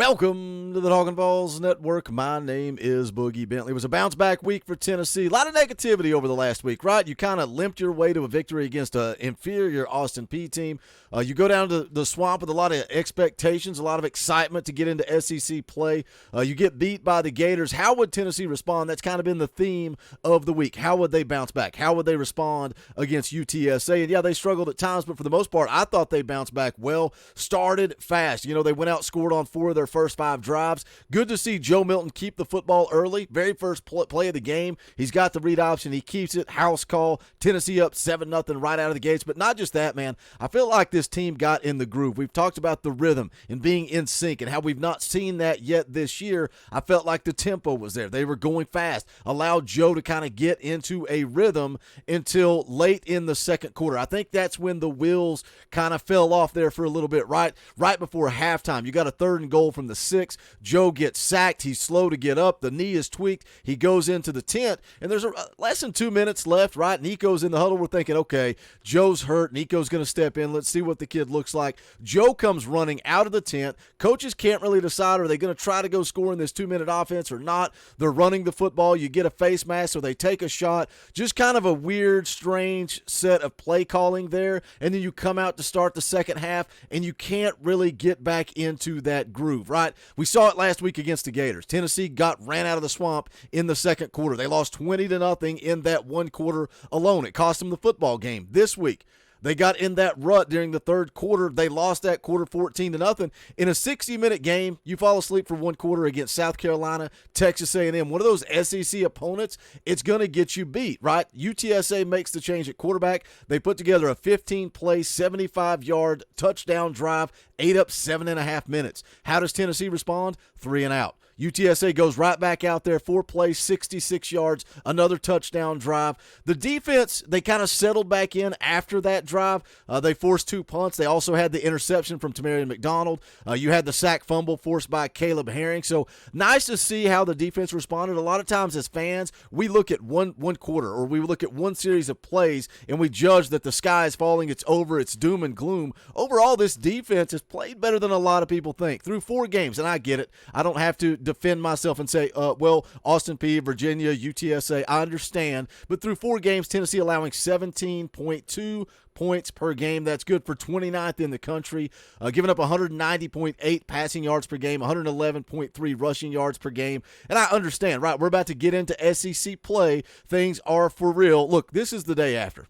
Welcome to the Talkin VAWLS Network. My name is Boogie Bentley. It was a bounce-back week for Tennessee. A lot of negativity over the last week, right? You kind of limped your way to a victory against an inferior Austin Peay team. You go down to the swamp with a lot of expectations, a lot of excitement to get into SEC play. You get beat by the Gators. How would Tennessee respond? That's kind of been the theme of the week. How would they bounce back? How would they respond against UTSA? And, yeah, they struggled at times, but for the most part, I thought they bounced back well, started fast. You know, they went out, scored on 4 of their first 5 drives. Good to see Joe Milton keep the football early. Very first play of the game. He's got the read option. He keeps it. House call. Tennessee up 7-0 right out of the gates. But not just that, man. I feel like this team got in the groove. We've talked about the rhythm and being in sync and how we've not seen that yet this year. I felt like the tempo was there. They were going fast. Allowed Joe to kind of get into a rhythm until late in the second quarter. I think that's when the wheels kind of fell off there for a little bit, right before halftime. You got a 3rd and goal from the 6. Joe gets sacked. He's slow to get up. The knee is tweaked. He goes into the tent, and there's less than 2 minutes left, right? Nico's in the huddle. We're thinking, okay, Joe's hurt. Nico's going to step in. Let's see what the kid looks like. Joe comes running out of the tent. Coaches can't really decide, are they going to try to go score in this 2-minute offense or not? They're running the football. You get a face mask, so they take a shot. Just kind of a weird, strange set of play calling there, and then you come out to start the second half, and you can't really get back into that groove, right? We saw it last week against the Gators. Tennessee ran out of the swamp in the second quarter. They lost 20-0 in that one quarter alone. It cost them the football game. This week, they got in that rut during the third quarter. They lost that quarter 14-0. In a 60-minute game, you fall asleep for one quarter against South Carolina, Texas A&M, one of those SEC opponents, it's going to get you beat, right? UTSA makes the change at quarterback. They put together a 15-play, 75-yard touchdown drive, ate up 7.5 minutes. How does Tennessee respond? 3 and out. UTSA goes right back out there, 4 plays, 66 yards, another touchdown drive. The defense, they kind of settled back in after that drive. They forced 2 punts. They also had the interception from Tamarion McDonald. You had the sack fumble forced by Caleb Herring. So nice to see how the defense responded. A lot of times as fans, we look at one quarter or we look at one series of plays and we judge that the sky is falling, it's over, it's doom and gloom. Overall, this defense has played better than a lot of people think through 4 games, and I get it. I don't have to defend myself and say, well, Austin Peay, Virginia, UTSA, I understand. But through 4 games, Tennessee allowing 17.2 points per game. That's good for 29th in the country. Giving up 190.8 passing yards per game, 111.3 rushing yards per game. And I understand, right? We're about to get into SEC play. Things are for real. Look, this is the day after.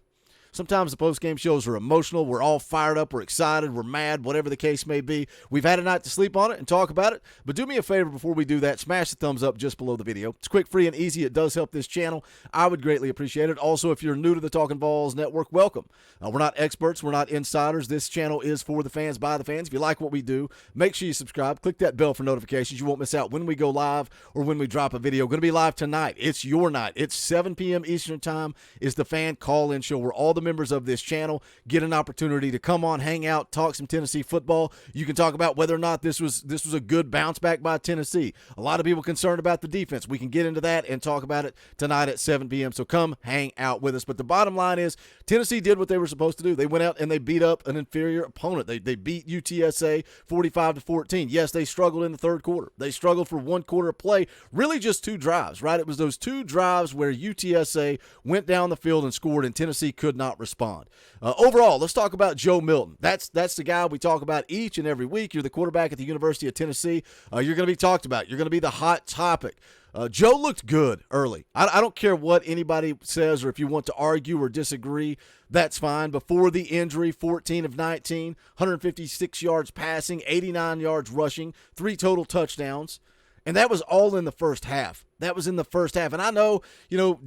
Sometimes the post-game shows are emotional. We're all fired up. We're excited. We're mad, whatever the case may be. We've had a night to sleep on it and talk about it. But do me a favor before we do that. Smash the thumbs up just below the video. It's quick, free, and easy. It does help this channel. I would greatly appreciate it. Also, if you're new to the Talkin VAWLS Network, welcome. We're not experts. We're not insiders. This channel is for the fans, by the fans. If you like what we do, make sure you subscribe. Click that bell for notifications. You won't miss out when we go live or when we drop a video. Going to be live tonight. It's your night. It's 7 p.m. Eastern Time is the fan call-in show where all the members of this channel get an opportunity to come on, hang out, talk some Tennessee football. You can talk about whether or not this was a good bounce back by Tennessee. A lot of people concerned about the defense. We can get into that and talk about it tonight at 7 p.m. So come hang out with us. But the bottom line is Tennessee did what they were supposed to do. They went out and they beat up an inferior opponent. They beat UTSA 45-14. Yes, they struggled in the third quarter. They struggled for one quarter of play, really just 2 drives, right? It was those 2 drives where UTSA went down the field and scored and Tennessee could not respond. Overall, let's talk about Joe Milton. That's the guy we talk about each and every week. You're the quarterback at the University of Tennessee. You're going to be talked about. You're going to be the hot topic. Joe looked good early. I don't care what anybody says or if you want to argue or disagree, that's fine. Before the injury, 14 of 19, 156 yards passing, 89 yards rushing, 3 total touchdowns. And that was all in the first half. That was in the first half. And I know,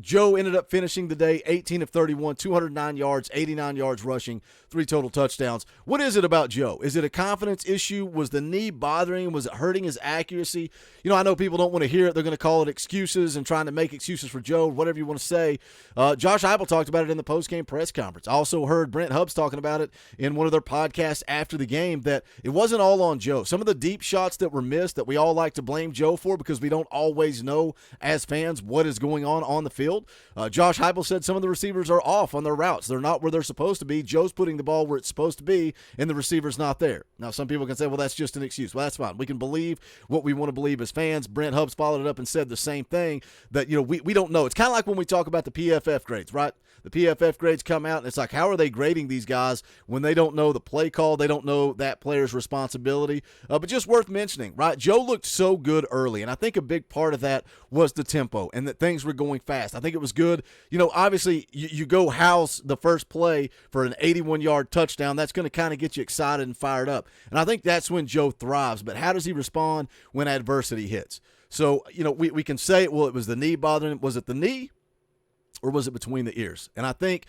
Joe ended up finishing the day 18 of 31, 209 yards, 89 yards rushing, 3 total touchdowns. What is it about Joe? Is it a confidence issue? Was the knee bothering him? Was it hurting his accuracy? I know people don't want to hear it. They're going to call it excuses and trying to make excuses for Joe, whatever you want to say. Josh Heupel talked about it in the post-game press conference. I also heard Brent Hubbs talking about it in one of their podcasts after the game, that it wasn't all on Joe. Some of the deep shots that were missed that we all like to blame Joe for because we don't always know as fans what is going on the field. Josh Heupel said some of the receivers are off on their routes. They're not where they're supposed to be. Joe's putting the ball where it's supposed to be, and the receiver's not there. Now, some people can say, well, that's just an excuse. Well, that's fine. We can believe what we want to believe as fans. Brent Hubbs followed it up and said the same thing, that, we don't know. It's kind of like when we talk about the PFF grades, right? The PFF grades come out, and it's like, how are they grading these guys when they don't know the play call? They don't know that player's responsibility. But just worth mentioning, right? Joe looked so good early, and I think a big part of that was the tempo and that things were going fast. I think it was good. Obviously, you go house the first play for an 81-yard touchdown. That's going to kind of get you excited and fired up. And I think that's when Joe thrives. But how does he respond when adversity hits? So, we can say, well, it was the knee bothering him. Was it the knee? Or was it between the ears? And I think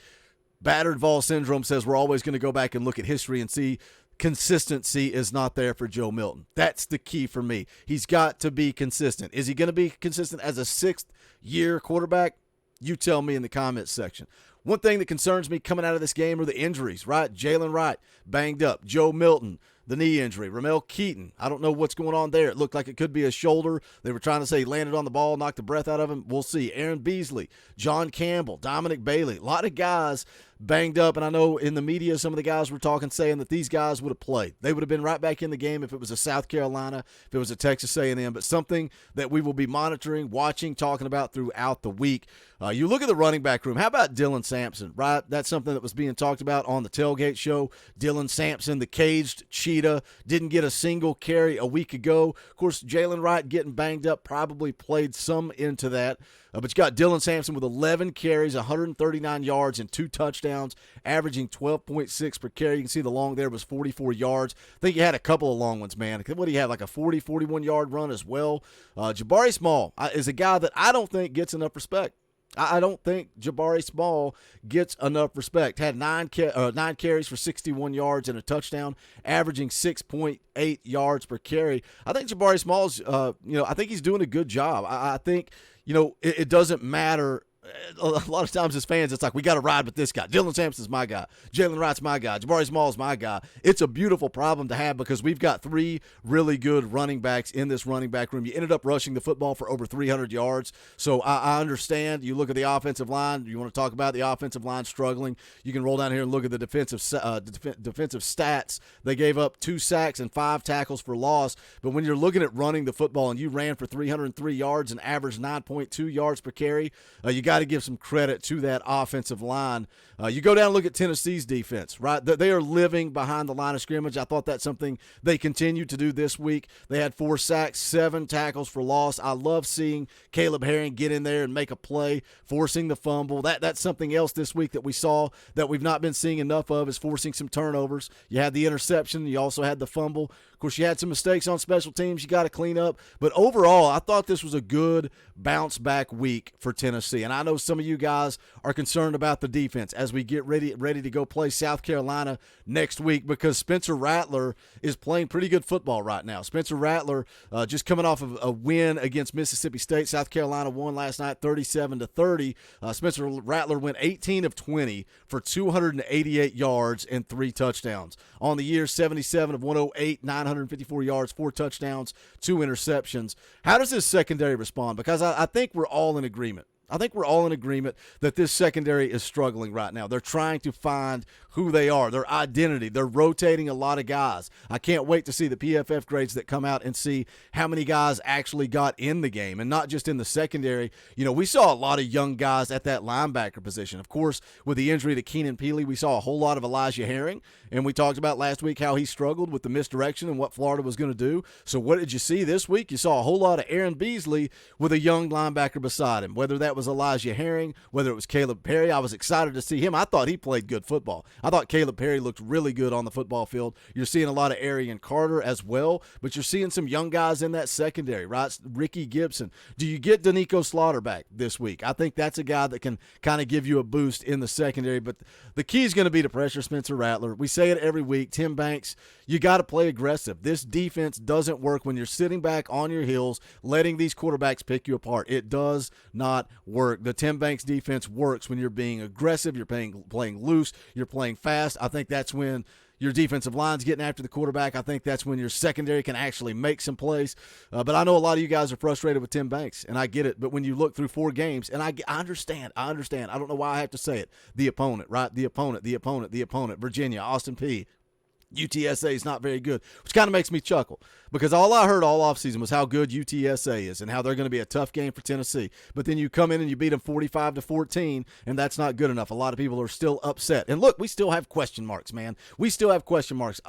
battered Vol syndrome says we're always going to go back and look at history and see consistency is not there for Joe Milton. That's the key for me. He's got to be consistent. Is he going to be consistent as a sixth-year quarterback? You tell me in the comments section. One thing that concerns me coming out of this game are the injuries, right? Jalen Wright, banged up. Joe Milton, the knee injury. Ramel Keaton, I don't know what's going on there. It looked like it could be a shoulder. They were trying to say he landed on the ball, knocked the breath out of him. We'll see. Aaron Beasley, John Campbell, Dominic Bailey, a lot of guys banged up, and I know in the media some of the guys were talking, saying that these guys would have played. They would have been right back in the game if it was a South Carolina, if it was a Texas A&M, but something that we will be monitoring, watching, talking about throughout the week. You look at the running back room. How about Dylan Sampson, right? That's something that was being talked about on the tailgate show. Dylan Sampson, the caged cheetah, didn't get a single carry a week ago. Of course, Jalen Wright getting banged up probably played some into that. But you got Dylan Sampson with 11 carries, 139 yards, and 2 touchdowns, averaging 12.6 per carry. You can see the long there was 44 yards. I think he had a couple of long ones, man. What do you have, like a 40, 41-yard run as well? Jabari Small is a guy that I don't think gets enough respect. I don't think Jabari Small gets enough respect. Had 9 carries for 61 yards and a touchdown, averaging 6.8 yards per carry. I think Jabari Small's, I think he's doing a good job. I think, it doesn't matter. A lot of times as fans, it's like, we got to ride with this guy. Dylan Sampson's my guy. Jalen Wright's my guy. Jabari Small's my guy. It's a beautiful problem to have because we've got 3 really good running backs in this running back room. You ended up rushing the football for over 300 yards. So I understand. You look at the offensive line. You want to talk about the offensive line struggling. You can roll down here and look at the defensive stats. They gave up 2 sacks and 5 tackles for loss. But when you're looking at running the football and you ran for 303 yards and averaged 9.2 yards per carry, you got to give some credit to that offensive line. You go down and look at Tennessee's defense, right? They are living behind the line of scrimmage. I thought that's something they continued to do this week. They had 4 sacks, 7 tackles for loss. I love seeing Caleb Herring get in there and make a play, forcing the fumble. That's something else this week that we saw that we've not been seeing enough of, is forcing some turnovers. You had the interception. You also had the fumble. Of course, you had some mistakes on special teams you got to clean up. But overall, I thought this was a good bounce-back week for Tennessee. And I know some of you guys are concerned about the defense as we get ready to go play South Carolina next week, because Spencer Rattler is playing pretty good football right now. Spencer Rattler just coming off of a win against Mississippi State. South Carolina won last night 37-30. Spencer Rattler went 18 of 20 for 288 yards and 3 touchdowns. On the year, 77 of 108, 954 yards, 4 touchdowns, 2 interceptions. How does this secondary respond? Because I think we're all in agreement. I think we're all in agreement that this secondary is struggling right now. They're trying to find who they are, their identity. They're rotating a lot of guys. I can't wait to see the PFF grades that come out and see how many guys actually got in the game, and not just in the secondary. We saw a lot of young guys at that linebacker position. Of course, with the injury to Keenan Peely, we saw a whole lot of Elijah Herring, and we talked about last week how he struggled with the misdirection and what Florida was going to do. So what did you see this week? You saw a whole lot of Aaron Beasley with a young linebacker beside him, whether that was Elijah Herring, whether it was Caleb Perry. I was excited to see him. I thought he played good football. I thought Caleb Perry looked really good on the football field. You're seeing a lot of Arian Carter as well, but you're seeing some young guys in that secondary, right? Ricky Gibson. Do you get Danico Slaughter back this week? I think that's a guy that can kind of give you a boost in the secondary, but the key is going to be to pressure Spencer Rattler. We say it every week. Tim Banks, you got to play aggressive. This defense doesn't work when you're sitting back on your heels, letting these quarterbacks pick you apart. It does not work. The Tim Banks defense works when you're being aggressive, you're playing loose, you're playing fast. I think that's when your defensive line's getting after the quarterback. I think that's when your secondary can actually make some plays. But I know a lot of you guys are frustrated with Tim Banks, and I get it. But when you look through 4 games, and I understand. I don't know why I have to say it. The opponent, right? The opponent. Virginia, Austin Peay. UTSA is not very good, which kind of makes me chuckle because all I heard all offseason was how good UTSA is and how they're going to be a tough game for Tennessee. But then you come in and you beat them 45-14, and that's not good enough. A lot of people are still upset. And look, we still have question marks, man. We still have question marks.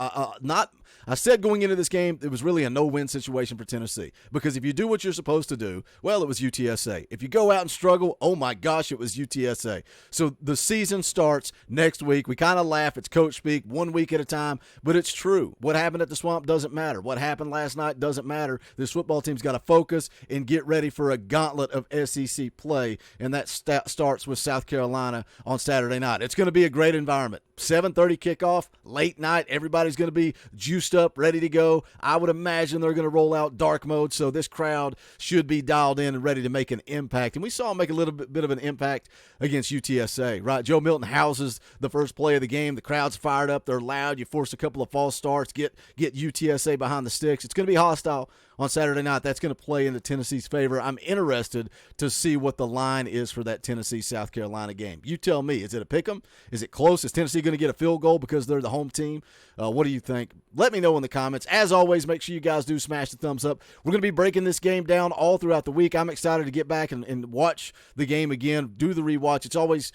I said going into this game, it was really a no-win situation for Tennessee because if you do what you're supposed to do, well, it was UTSA. If you go out and struggle, oh my gosh, it was UTSA. So the season starts next week. We kind of laugh. It's coach speak, 1 week at a time. But it's true. What happened at the Swamp doesn't matter. What happened last night doesn't matter. This football team's got to focus and get ready for a gauntlet of SEC play, and that starts with South Carolina on Saturday night. It's going to be a great environment. 7:30 kickoff, late night. Everybody's going to be juiced up, ready to go. I would imagine they're going to roll out dark mode, so this crowd should be dialed in and ready to make an impact. And we saw them make a little bit of an impact against UTSA, right? Joe Milton houses the first play of the game. The crowd's fired up. They're loud. You force a couple of false starts, get UTSA behind the sticks. It's going to be hostile on Saturday night. That's going to play into Tennessee's favor. I'm interested to see what the line is for that Tennessee-South Carolina game. You tell me. Is it a pick 'em? Is it close? Is Tennessee going to get a field goal because they're the home team? What do you think? Let me know in the comments. As always, make sure you guys do smash the thumbs up. We're going to be breaking this game down all throughout the week. I'm excited to get back and watch the game again, do the rewatch. It's always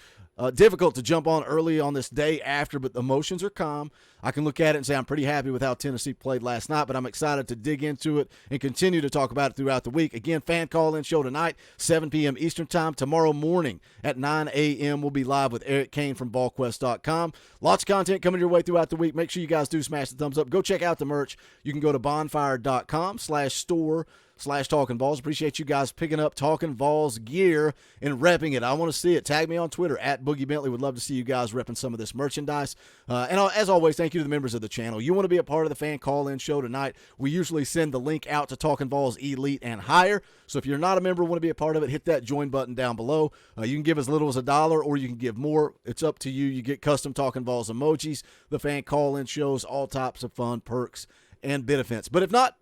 difficult to jump on early on this day after, but the emotions are calm. I can look at it and say I'm pretty happy with how Tennessee played last night, but I'm excited to dig into it and continue to talk about it throughout the week. Again, fan call-in show tonight, 7 p.m. Eastern Time. Tomorrow morning at 9 a.m. we'll be live with Eric Kane from ballquest.com. Lots of content coming your way throughout the week. Make sure you guys do smash the thumbs up. Go check out the merch. You can go to bonfire.com/store/Talkin VAWLS. Appreciate you guys picking up Talkin VAWLS gear and repping it. I want to see it. Tag me on Twitter at Boogie Bentley. Would love to see you guys repping some of this merchandise. And as always, thank you to the members of the channel. You want to be a part of the fan call-in show tonight, we usually send the link out to Talkin VAWLS Elite and higher. So if you're not a member, want to be a part of it, hit that join button down below. You can give as little as $1 or you can give more. It's up to you. You get custom Talkin VAWLS emojis, the fan call-in shows, all types of fun, perks, and benefits. But if not,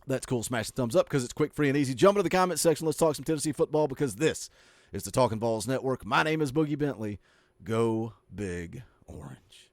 that's cool. Smash the thumbs up because it's quick, free, and easy. Jump into the comment section. Let's talk some Tennessee football because this is the Talkin VAWLS Network. My name is Boogie Bentley. Go Big Orange.